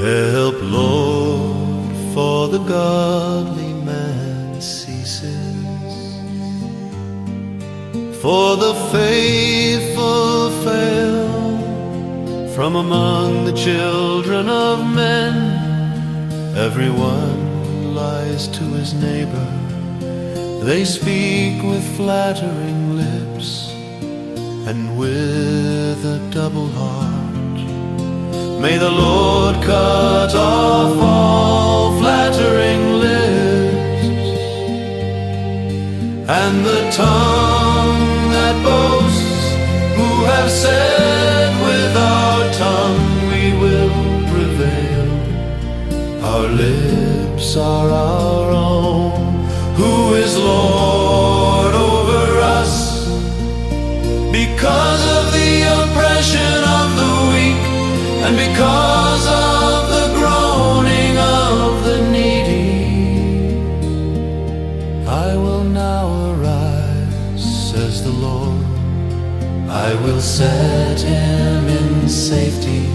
Help, Lord, for the godly man ceases, for the faithful fail from among the children of men. Everyone lies to his neighbor, they speak with flattering lips, and with a double heart. May the Lord cut off all flattering lips, and the tongue that boasts, who have said with our tongue we will prevail. Our lips are our own. Who is Lord over us? Because of the oppression of the weak, and because of the groaning of the needy, I will now arise, says the Lord. I will set him in safety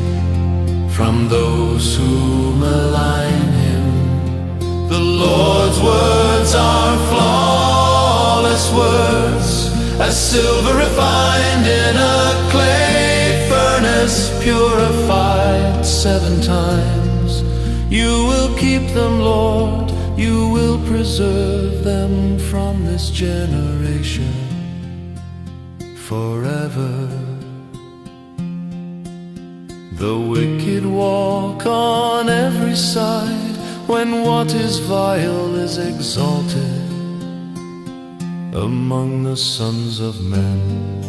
from those who malign him. The Lord's words are flawless words, as silver refined in a clay furnace, purified 7 times. You will keep them, Lord, you will preserve them from this generation forever. The wicked walk on every side, when what is vile is exalted among the sons of men.